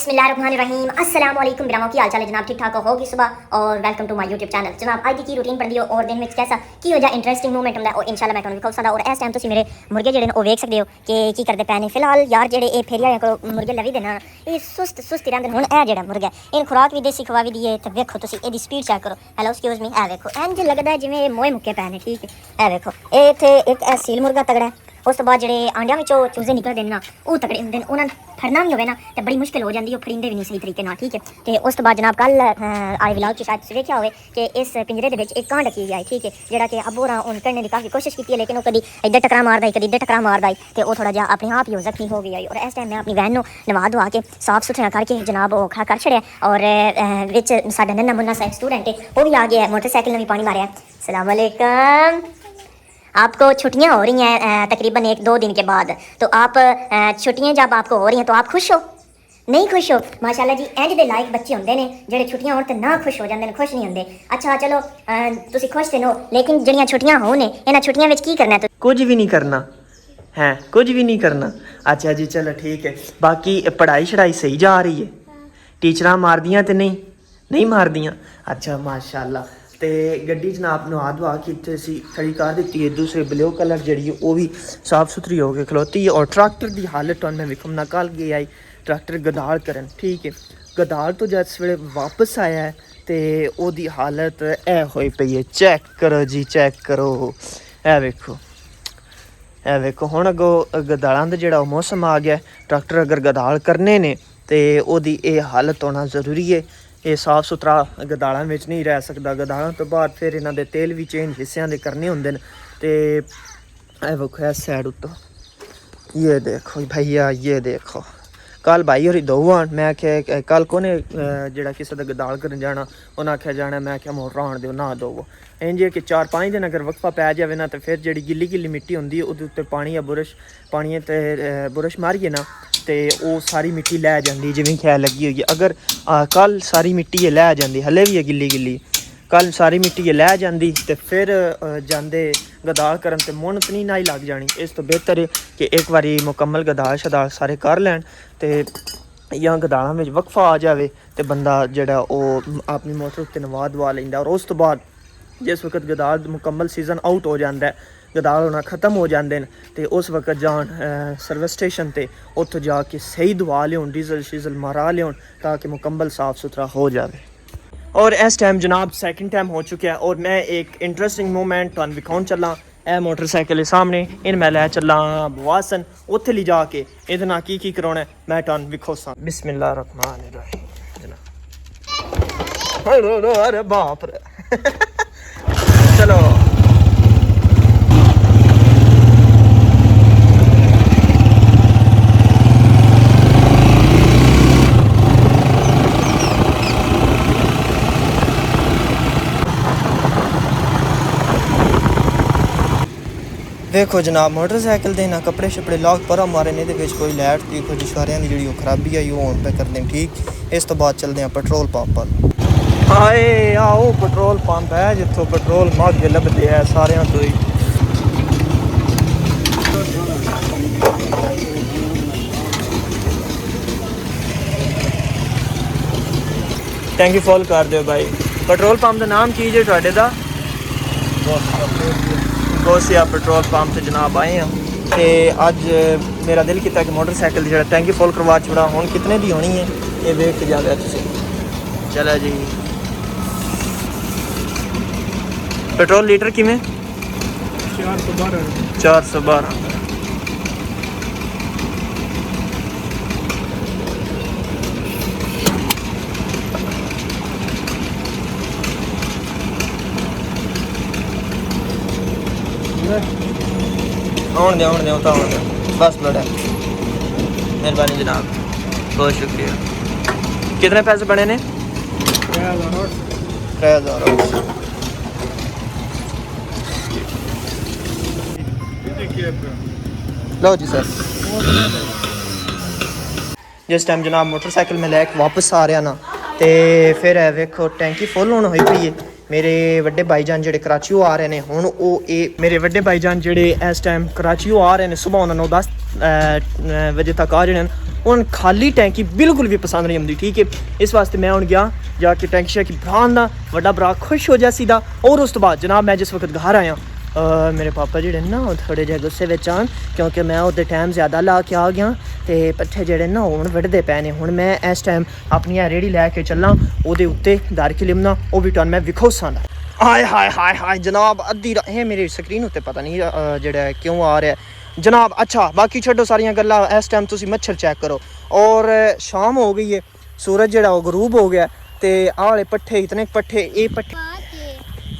बिस्मिल्लाहिर्रहमानिर्रहीम अस्सलाम वालेकुम बिरामो की हाल चाल है जनाब ठीक ठाक होगी सुबह और welcome to my YouTube channel जनाब आज की रूटीन बनदी और दिन में कैसा की हो जाए इंटरेस्टिंग मूवमेंट ਹੁੰਦਾ और इंशाल्लाह मैं ਤੁਹਾਨੂੰ ਵਿਖਾਉ ਸਕਦਾ और इस टाइम ਤੁਸੀਂ ਮੇਰੇ ਮੁਰਗੇ ਜਿਹੜੇ ਨੇ ਉਹ ਵੇਖ ਸਕਦੇ ਹੋ ਕਿ ਕੀ ਕਰਦੇ ਪਏ ਨੇ ਫਿਲਹਾਲ ਯਾਰ ਜਿਹੜੇ ਇਹ ਫੇਰੀਆਂ ਕੋਲ ਮੁਰਗੇ ਲਵੀ ਦੇ ਨਾ ਇਹ ਸੁਸਤੀ ਰਹਿੰਦੇ ਨੇ ਹੁਣ ਇਹ ਜਿਹੜਾ ਮੁਰਗਾ ਇਹਨ ਖੁਰਾਕ ਵੀ ਦੇਸੀ ਖਵਾ ਵੀ ਦੀਏ ਤੇ ਵੇਖੋ ਤੁਸੀਂ ਇਹਦੀ ਸਪੀਡ ਚੈੱਕ ਕਰੋ ਹੈਲੋ ਐਕਸਕਿਊਜ਼ ਮੀ ਇਹ ਵੇਖੋ ਇੰਜ ਲੱਗਦਾ ਜਿਵੇਂ ਮੋਏ ਮੁੱਕੇ ਪਏ ਨੇ ਠੀਕ ਹੈ ਇਹ ਵੇਖੋ ਇਹ ਇੱਥੇ ਇੱਕ ਸੀਲ ਮੁਰਗਾ ਤਗੜਾ ਉਸ ਤੋਂ ਬਾਅਦ ਜਿਹੜੇ ਆਂਡਿਆਂ ਵਿੱਚੋਂ ਚੂਜ਼ੇ ਨਿਕਲਦੇ ਨੇ ਨਾ ਉਹ ਤਗੜੇ ਹੁੰਦੇ ਨੇ ਉਹਨਾਂ ਨੂੰ ਫੜਨਾ ਵੀ ਹੋਵੇ ਨਾ ਤੇ ਬੜੀ ਮੁਸ਼ਕਿਲ ਹੋ ਜਾਂਦੀ ਉਹ ਫੜਿੰਦੇ ਵੀ ਨਹੀਂ ਸਹੀ ਤਰੀਕੇ ਨਾਲ ਠੀਕ ਹੈ ਤੇ ਉਸ ਤੋਂ ਬਾਅਦ ਜਨਾਬ ਕੱਲ ਆਏ ਵਲੌਗ 'ਚ ਸ਼ਾਇਦ ਤੁਸੀਂ ਵੇਖਿਆ ਹੋਵੇ ਕਿ ਇਸ ਪਿੰਜਰੇ ਦੇ ਵਿੱਚ ਇੱਕ ਕਾਂ ਰੱਖੀ ਗਈ ਠੀਕ ਹੈ ਜਿਹੜਾ ਕਿ ਅਬੋਰਾ ਉਹਨ ਕਰਨੇ ਦੀ ਕਾਫੀ ਕੋਸ਼ਿਸ਼ ਕੀਤੀ ਹੈ ਲੇਕਿਨ ਉਹ ਕਦੀ ਇੱਧਰ ਟਕਰਾ ਮਾਰਦਾ ਕਦੀ ਇੱਧਰ ਟਕਰਾ ਮਾਰਦਾ ਤੇ ਉਹ ਥੋੜਾ ਜਿਹਾ ਆਪਣੇ ਆਪ ਹੀ ਜ਼ਖਮੀ ਹੋ ਗਿਆ ਔਰ ਇਸ ਟਾਈਮ ਮੈਂ ਆਪਣੀ ਵੈਨ ਨੂੰ ਨਵਾ ਧਵਾ ਕੇ ਸਾਫ ਸੁਥਰਾ ਕਰਕੇ ਜਨਾਬ ਉਹ ਖੜਾ ਕਰ ਛੜਿਆ ਔਰ ਵਿੱਚ ਸਾਡਾ ਨੰਨਾ ਮੁੰਨਾ सा स्टूडेंट है वो भी आ गया है मोटरसाइकिल में भी पानी मारा है अस्सलाम वालेकुम आपको छुट्टियां हो रही हैं तकरीबन 1-2 दिन के बाद तो आप छुट्टियां जब आपको हो रही हैं तो आप खुश हो नहीं खुश हो माशाल्लाह जी इंज दे लायक बच्चे होंदे ने जेड़े छुट्टियां होण ते ना खुश हो जांदे ने खुश नहीं होंदे अच्छा चलो तुसी खुश ते नो लेकिन जड़ियां छुट्टियां हो ने इन्हां छुट्टियां विच की करना है कुछ भी नहीं करना है कुछ भी नहीं करना अच्छा जी चलो ठीक है बाकी पढ़ाई शढ़ाई सही जा रही है टीचरां मारदियां ते नहीं मारदियां अच्छा माशाल्लाह ਤੇ ਗੱਡੀ ਜਨਾਬ ਨੂੰ ਆਦਵਾ ਕਿਤੇ ਸੀ ਖੜੀ ਕਰ ਦਿੱਤੀ ਹੈ ਦੂਸਰੇ ਬਲੂ ਕਲਰ ਜਿਹੜੀ ਉਹ ਵੀ ਸਾਫ ਸੁਥਰੀ ਹੋ ਕੇ ਖਲੋਤੀ ਹੈ ਔਰ ਟਰੈਕਟਰ ਦੀ ਹਾਲਤ ਤੁਹਾਨੂੰ ਮੈਂ ਵਿਖਮ ਨਾ ਕੱਲ ਗਿਆ ਹੈ ਟਰੈਕਟਰ ਗਦਾਲ ਕਰਨ ਠੀਕ ਹੈ ਗਦਾਲ ਤੋਂ ਜਦ ਸਵੇਰੇ ਵਾਪਸ ਆਇਆ ਹੈ ਤੇ ਉਹਦੀ ਹਾਲਤ ਇਹ ਹੋਈ ਪਈ ਹੈ ਚੈੱਕ ਕਰੋ ਜੀ ਚੈੱਕ ਕਰੋ ਇਹ ਵੇਖੋ ਹੁਣ ਅੱਗੋਂ ਗਦਾਲਾਂ ਦਾ ਜਿਹੜਾ ਮੌਸਮ ਆ ਗਿਆ ਟਰੈਕਟਰ ਅਗਰ ਗਦਾਲ ਕਰਨੇ ਨੇ ਤੇ ਉਹਦੀ ਇਹ ਹਾਲਤ ਹੋਣਾ ਜ਼ਰੂਰੀ ਹੈ ਇਹ ਸਾਫ ਸੁਥਰਾ ਗਦਾਲਾਂ ਵਿੱਚ ਨਹੀਂ ਰਹਿ ਸਕਦਾ ਗਦਾਲਾਂ ਤੋਂ ਬਾਅਦ ਫਿਰ ਇਹਨਾਂ ਦੇ ਤੇਲ ਵੀ ਚੇਂਜ ਹਿੱਸਿਆਂ ਦੇ ਕਰਨੇ ਹੁੰਦੇ ਨੇ ਤੇ ਇਹ ਵੇਖੋ ਇਸ ਸਾਈਡ ਉੱਤੋਂ ਇਹ ਦੇਖੋ ਭਈਆ ਇਹ ਦੇਖੋ ਕੱਲ ਭਾਈ ਹੋਰੀ ਦੋਵਾਂ ਮੈਂ ਆਖਿਆ ਕੱਲ ਕੋਨੇ ਜਿਹੜਾ ਕਿਸੇ ਦਾ ਗਦਾਲ ਕਰਨ ਜਾਣਾ ਉਹਨਾਂ ਆਖਿਆ ਜਾਣਾ ਮੈਂ ਆਖਿਆ ਮੋਟਰ ਆਉਣ ਦਿਓ ਨਾ ਦਵੋ ਇੰਜ ਕਿ 4-5 ਦਿਨ ਅਗਰ ਵਕਫਾ ਪੈ ਜਾਵੇ ਨਾ ਤੇ ਫਿਰ ਜਿਹੜੀ ਗਿੱਲੀ ਮਿੱਟੀ ਹੁੰਦੀ ਹੈ ਉਹਦੇ ਉੱਤੇ ਪਾਣੀ ਤੇ ਬੁਰਸ਼ ਮਾਰੀਏ ਨਾ ਤੇ ਉਹ ਸਾਰੀ ਮਿੱਟੀ ਲੈ ਜਾਂਦੀ ਜਿਵੇਂ ਖਿਆਲ ਲੱਗੀ ਹੋਈ ਹੈ ਅਗਰ ਕੱਲ ਸਾਰੀ ਮਿੱਟੀ ਇਹ ਲੈ ਜਾਂਦੀ ਹਲੇ ਵੀ ਹੈ ਗਿੱਲੀ ਕੱਲ ਸਾਰੀ ਮਿੱਟੀ ਇਹ ਲੈ ਜਾਂਦੀ ਤੇ ਫਿਰ ਜਾਂਦੇ ਗਦਾਲ ਕਰਨ ਤੇ ਮੁਹਨਤ ਨਹੀਂ ਨਾ ਹੀ ਲੱਗ ਜਾਣੀ ਇਸ ਤੋਂ ਬਿਹਤਰ ਹੈ ਕਿ ਇੱਕ ਵਾਰੀ ਮੁਕੰਮਲ ਗਦਾਲ ਸ਼ਦਾਲ ਸਾਰੇ ਕਰ ਲੈਣ ਤੇ ਜਾਂ ਗਦਾਲਾਂ ਵਿੱਚ ਵਕਫਾ ਆ ਜਾਵੇ ਤੇ ਬੰਦਾ ਜਿਹੜਾ ਉਹ ਆਪਣੀ ਮੋਟਰ ਉੱਤੇ ਨਵਾ ਦਵਾ ਲੈਂਦਾ ਔਰ ਉਸ ਤੋਂ ਬਾਅਦ ਜਿਸ ਵਕਤ ਗਦਾਲ ਮੁਕੰਮਲ ਸੀਜ਼ਨ ਆਊਟ ਹੋ ਜਾਂਦਾ ਹੈ ਗਦਾਲ ਹੋਣਾ ਖਤਮ ਹੋ ਜਾਂਦੇ ਨੇ ਤੇ ਉਸ ਵਕਤ ਜਾਣ ਸਰਵਿਸ ਸਟੇਸ਼ਨ ਤੇ ਉੱਥੋਂ ਜਾ ਕੇ ਸਹੀ ਦਵਾ ਲਿਆਉਣ ਡੀਜ਼ਲ ਮਾਰਾ ਲਿਆਉਣ ਤਾਂ ਕਿ ਮੁਕੰਮਲ ਸਾਫ ਸੁਥਰਾ ਹੋ ਜਾਵੇ और इस टाइम जनाब सेकंड टाइम हो चुका है और मैं एक इंटरेस्टिंग मोमेंट तुहानू विखाउण चला ए मोटरसाइकिल के सामने इन मैं लै चला बवासन उत्थे ले जाके इहदे नाल की कराउणा मैं तुहानू विखाउसां बिस्मिल्लाहिर्रहमानिर्रहीम जनाब अरे बाप रे चलो देखो जनाब मोटरसाइकिल के ना कपड़े शपड़े लॉक पर मारे ने कोई लाइट की कुछ इशारियां की जी खराबी आई वो हुण पे करते हैं ठीक इस तो बाद चलते हैं पेट्रोल पंप पर हाए आओ पेट्रोल पंप है जिथों पेट्रोल महंगे लभदे है सारियां तो ही टैंकी फुल कर दो भाई पेट्रोल पंप का नाम की जे तुहाडे दा गोसिया पेट्रोल पंप से जनाब आए हैं तो अज मेरा दिल किया कि मोटरसाइकिल जो टैंकी फुल करवा छोड़ा हूँ कितने की होनी है ये वेख के जावे तुसीं चलो जी पेट्रोल लीटर किमें 412 आने दो तो आने दो बस बड़ा मेहरबानी जनाब बहुत शुक्रिया कितने पैसे बने ने 3000 लो जी सर जिस टाइम जनाब मोटरसाइकिल में लैके वापस आ रहा ना तो फिर वेखो टैंकी फुल होने हुई पई है ਮੇਰੇ ਵੱਡੇ ਭਾਈਜਾਨ ਜਿਹੜੇ ਕਰਾਚੀੋਂ ਆ ਰਹੇ ਨੇ ਹੁਣ ਉਹ ਇਹ ਮੇਰੇ ਵੱਡੇ ਭਾਈਜਾਨ ਜਿਹੜੇ ਇਸ ਟਾਈਮ ਕਰਾਚੀੋਂ ਆ ਰਹੇ ਨੇ ਸਵੇਰ ਉਹਨਾਂ ਨੂੰ 10 ਵਜੇ ਤੱਕ ਆ ਜਾਣੇ ਨੇ ਹੁਣ ਖਾਲੀ ਟੈਂਕੀ ਬਿਲਕੁਲ ਵੀ ਪਸੰਦ ਨਹੀਂ ਆਉਂਦੀ ਠੀਕ ਹੈ ਇਸ ਵਾਸਤੇ ਮੈਂ ਹੁਣ ਗਿਆ ਜਾ ਕੇ ਟੈਂਕੀ ਸ਼ੈਕੀ ਭਰਾਉਣ ਦਾ ਵੱਡਾ ਭਰਾ ਖੁਸ਼ ਹੋ ਜਾਸੀ ਦਾ ਔਰ ਉਸ ਤੋਂ ਬਾਅਦ ਜਨਾਬ ਮੈਂ ਜਿਸ ਵਕਤ ਘਰ ਆਇਆ ਮੇਰੇ ਪਾਪਾ ਜਿਹੜੇ ਨਾ ਉਹ ਥੋੜ੍ਹੇ ਜਿਹੇ ਗੁੱਸੇ ਵਿੱਚ ਆਉਣ ਕਿਉਂਕਿ ਮੈਂ ਉਹਦੇ ਟਾਈਮ ਜ਼ਿਆਦਾ ਲਾ ਕੇ ਆ ਗਿਆ ਤੇ ਪੱਠੇ ਜਿਹੜੇ ਨਾ ਹੁਣ ਵੱਢਦੇ ਪਏ ਨੇ ਹੁਣ ਮੈਂ ਇਸ ਟਾਈਮ ਆਪਣੀ ਇਹ ਰੇਹੜੀ ਲੈ ਕੇ ਚੱਲਾਂ ਉਹਦੇ ਉੱਤੇ ਦਰ ਕੇ ਲਿਮਣਾ ਉਹ ਵੀ ਤੁਹਾਨੂੰ ਮੈਂ ਵਿਖਾਉਸਾਂ ਦਾ ਹਾਏ ਹਾਏ ਹਾਏ ਹਾਏ ਜਨਾਬ ਅੱਧੀ ਇਹ ਮੇਰੀ ਸਕਰੀਨ ਉੱਤੇ ਪਤਾ ਨਹੀਂ ਜਿਹੜਾ ਕਿਉਂ ਆ ਰਿਹਾ ਜਨਾਬ ਅੱਛਾ ਬਾਕੀ ਛੱਡੋ ਸਾਰੀਆਂ ਗੱਲਾਂ ਇਸ ਟਾਈਮ ਤੁਸੀਂ ਮੱਛਰ ਚੈੱਕ ਕਰੋ ਔਰ ਸ਼ਾਮ ਹੋ ਗਈ ਹੈ ਸੂਰਜ ਜਿਹੜਾ ਉਹ ਗਰੂਬ ਹੋ ਗਿਆ ਤੇ ਆਹ ਵਾਲੇ ਪੱਠੇ ਇਤਨੇ ਪੱਠੇ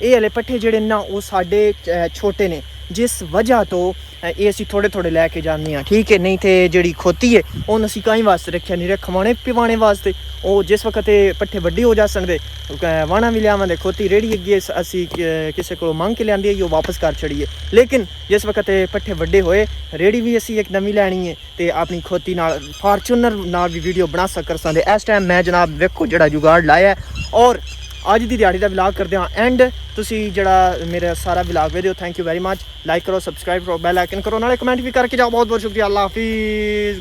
ਇਹ ਵਾਲੇ ਪੱਠੇ ਜਿਹੜੇ ਨਾ ਉਹ ਸਾਡੇ ਛੋਟੇ ਨੇ ਜਿਸ ਵਜ੍ਹਾ ਤੋਂ ਇਹ ਅਸੀਂ ਥੋੜੇ ਥੋੜੇ ਲੈ ਕੇ ਜਾਂਦੇ ਹਾਂ ਠੀਕ ਹੈ ਨਹੀਂ ਤੇ ਜਿਹੜੀ ਖੋਤੀ ਹੈ ਉਹ ਅਸੀਂ ਕਾਈ ਵਾਸਤੇ ਰੱਖਿਆ ਨਹੀਂ ਖਵਾਣੇ ਪਿਵਾਣੇ ਵਾਸਤੇ ਉਹ ਜਿਸ ਵਕਤ ਇਹ ਪੱਠੇ ਵੱਡੇ ਹੋ ਜਾਸਣ ਦੇ ਵਾਣਾ ਵੀ ਲਿਆਵਾਂਦੇ ਖੋਤੀ ਰੇੜੀ ਅੱਗੇ ਅਸੀਂ ਕਿਸੇ ਕੋਲੋਂ ਮੰਗ ਕੇ ਲਿਆਂਦੀ ਹੈ ਉਹ ਵਾਪਸ ਕਰ ਛੜੀਏ ਲੇਕਿਨ ਜਿਸ ਵਕਤ ਇਹ ਪੱਠੇ ਵੱਡੇ ਹੋਏ ਰੇੜੀ ਵੀ ਅਸੀਂ ਇੱਕ ਨਵੀਂ ਲੈਣੀ ਹੈ ਤੇ ਆਪਣੀ ਖੋਤੀ ਨਾਲ ਫਾਰਚੂਨਰ ਨਾਲ ਵੀ ਵੀਡੀਓ ਬਣਾ ਸਕਦੇ ਇਸ ਟਾਈਮ ਮੈਂ ਜਨਾਬ ਵੇਖੋ ਜਿਹੜਾ ਜੁਗਾੜ ਲਾਇਆ ਔਰ ਅੱਜ ਦੀ ਦਿਹਾੜੀ ਦਾ ਵਲੌਗ ਕਰਦੇ ਹਾਂ ਐਂਡ ਤੁਸੀਂ ਜਿਹੜਾ ਮੇਰਾ ਸਾਰਾ ਵਲੌਗ ਵੇਖਦੇ thank you very much like ਕਰੋ ਸਬਸਕ੍ਰਾਈਬ ਕਰੋ ਬੈਲ ਆਈਕਨ ਕਰੋ ਨਾਲੇ ਕਮੈਂਟ ਵੀ ਕਰਕੇ ਜਾਓ ਬਹੁਤ ਬਹੁਤ ਸ਼ੁਕਰੀਆ ਅੱਲਾ ਹਾਫਿਜ਼